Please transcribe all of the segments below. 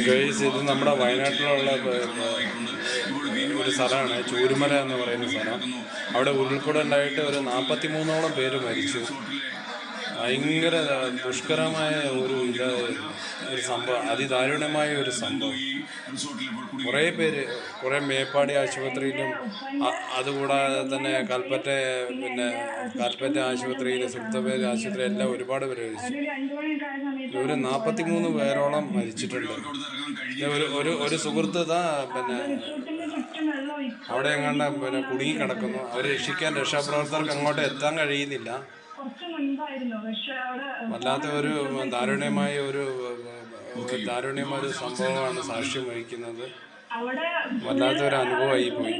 Guys, ഇത് നമ്മുടെ വയനാട്ടിലുള്ള ഒരു സ്ഥലമാണ് ചൂരുമല എന്ന് പറയുന്ന സ്ഥലം. അവിടെ ഉരുൾപൊട്ടലുണ്ടായിട്ട് ഒരു 43ഓളം പേര് മരിച്ചു. ഭയങ്കര ദുഷ്കരമായ ഒരു സംഭവം, അതിദാരുണമായ ഒരു സംഭവം. കുറേ മേപ്പാടി ആശുപത്രിയിലും അതുകൂടാതെ തന്നെ കൽപ്പറ്റ ആശുപത്രിയിൽ, സുൽത്താൻബത്തേരി ആശുപത്രി എല്ലാം ഒരുപാട് പേര് മരിച്ചു. ഒരു 43 പേരോളം മരിച്ചിട്ടുണ്ട്. ഒരു സുഹൃത്ത് അവിടെ എങ്ങാണ്ട് കുടുങ്ങി കിടക്കുന്നു. അവരെ രക്ഷാപ്രവർത്തകർക്ക് അങ്ങോട്ട് എത്താൻ കഴിയുന്നില്ല. വല്ലാത്ത ഒരു ദാരുണ്യമായ ഒരു സംഭവമാണ് സാക്ഷ്യം വഹിക്കുന്നത്. വല്ലാത്തൊരു അനുഭവമായി പോയി.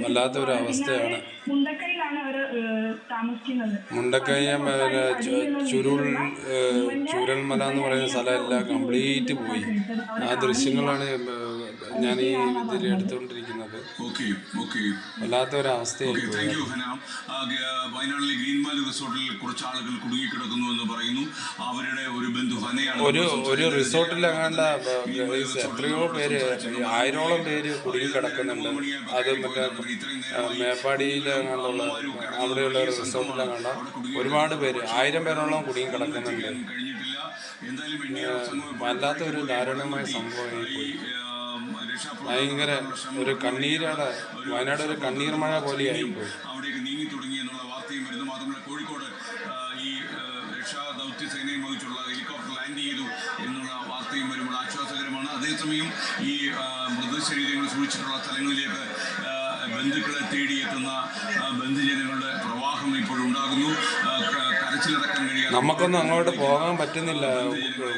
വല്ലാത്തൊരു അവസ്ഥയാണ്. മുണ്ടക്കയം ചൂരൽമല എന്ന് പറയുന്ന സ്ഥലമെല്ലാം കംപ്ലീറ്റ് പോയി. ആ ദൃശ്യങ്ങളാണ് ഞാൻ ഈ ഇതിൽ എടുത്തുകൊണ്ടിരിക്കുന്നത്. വല്ലാത്തൊരു അവസ്ഥയായി പോയി. വയനാട്ടിലെ ഗ്രീൻവാലി റിസോർട്ടിൽ കുറച്ച് ആളുകൾ കുടുങ്ങിക്കിടക്കുന്നു എന്ന് പറയുന്നു. അവരുടെ ഒരു ബന്ധു ഒരു റിസോർട്ടിലെങ്ങാണ്ട് എത്രയോ പേര്, 1000ഓളം പേര് കുടുങ്ങിക്കിടക്കുന്നുണ്ട്. അത് മേപ്പാടിയിലെങ്ങാണ്ടുള്ള അവിടെയുള്ള റിസോർട്ടിലെങ്ങാണ്ട ഒരുപാട് പേര്, 1000 പേരോളം കുടുങ്ങിക്കിടക്കുന്നുണ്ട്. വല്ലാത്തൊരു ദാരുണമായ സംഭവമായി പോയി. ഭയങ്കര ഒരു വയനാട് ഒരു കണ്ണീർ മഴ പോലെയായിപ്പോയി. അവിടേക്ക് നീങ്ങി തുടങ്ങി എന്നുള്ള വാർത്തയും വരുന്നു. മാത്രമല്ല കോഴിക്കോട് ഈ രക്ഷാ ദൗത്യസേനയും വഹിച്ചുള്ള ഹെലികോപ്റ്റർ ലാൻഡ് ചെയ്തു എന്നുള്ള വാർത്തയും വരുമ്പോൾ ആശ്വാസകരമാണ്. അതേസമയം ഈ മൃതശരീരങ്ങൾ സൂക്ഷിച്ചിട്ടുള്ള സ്ഥലങ്ങളിലേക്ക് ബന്ധുക്കളെ തേടിയെത്തുന്ന ബന്ധുജനങ്ങളുടെ പ്രവാഹം ഇപ്പോഴുണ്ടാകുന്നു. കരച്ചിലടക്കാൻ കഴിയാതെ നമുക്കൊന്നും അങ്ങോട്ട് പോകാൻ പറ്റുന്നില്ല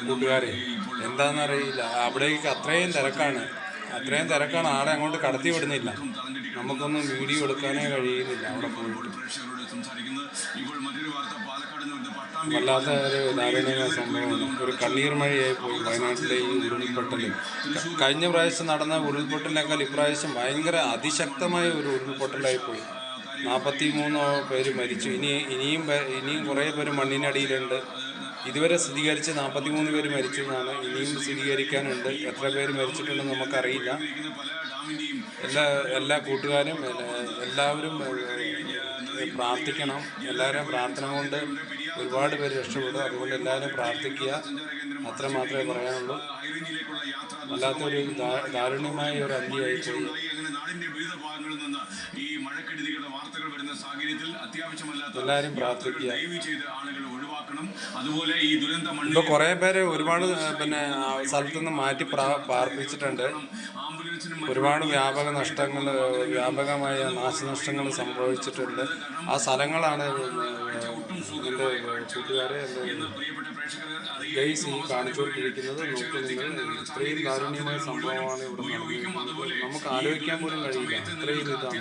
കൂട്ടുകാരെ. എന്താണെന്നറിയില്ല. അവിടേക്ക് അത്രയും തിരക്കാണ്. ആളെ അങ്ങോട്ട് കടത്തി വിടുന്നില്ല. നമുക്കൊന്നും വീഡിയോ എടുക്കാനേ കഴിയുന്നില്ല അവിടെ പോയിട്ട്. വല്ലാത്ത ഒരു ദാരുണമായ സംഭവമാണ്. ഒരു കണ്ണീർ മഴയായി പോയി വയനാട്ടിലെ ഈ ഉരുൾപൊട്ടൽ. കഴിഞ്ഞ പ്രാവശ്യം നടന്ന ഉരുൾപൊട്ടലിനേക്കാൾ ഇപ്രാവശ്യം ഭയങ്കര അതിശക്തമായ ഒരു ഉരുൾപൊട്ടലായി പോയി. 43 പേര് മരിച്ചു. ഇനിയും കുറേ പേര് മണ്ണിനടിയിലുണ്ട്. ഇതുവരെ സ്ഥിരീകരിച്ച് 43 പേര് മരിച്ചു എന്നാണ്. ഇനിയും സ്ഥിരീകരിക്കാനുണ്ട്. എത്ര പേര് മരിച്ചിട്ടുണ്ടെന്ന് നമുക്കറിയില്ല. എല്ലാ കൂട്ടുകാരും എല്ലാവരും പ്രാർത്ഥിക്കണം. എല്ലാവരും പ്രാർത്ഥന കൊണ്ട് ഒരുപാട് പേര് രക്ഷപ്പെടും. അതുകൊണ്ട് എല്ലാവരും പ്രാർത്ഥിക്കുക. അത്ര മാത്രമേ പറയാനുള്ളൂ. വല്ലാത്തൊരു ദാരുണ്യമായ ഒരു അന്ത്യമായി പോയി. എല്ലാവരും പ്രാർത്ഥിക്കുക. ഇപ്പൊ കുറെ പേര് ഒരുപാട് സ്ഥലത്തുനിന്ന് മാറ്റി പാർപ്പിച്ചിട്ടുണ്ട്. ഒരുപാട് വ്യാപകമായ നാശനഷ്ടങ്ങൾ സംഭവിച്ചിട്ടുണ്ട്. ആ സ്ഥലങ്ങളാണ് എൻ്റെ കൂട്ടുകാരെ ഗൈസ് ഈ കാണിച്ചുകൊണ്ടിരിക്കുന്നത്. ഇത്രയും ദാരുണ്യമായ സംഭവമാണ് ഇവിടെ നടന്നിരിക്കുന്നത്. നമുക്ക് ആലോചിക്കാൻ പോലും കഴിയില്ല. ഇത്രയും ഇതാണ്.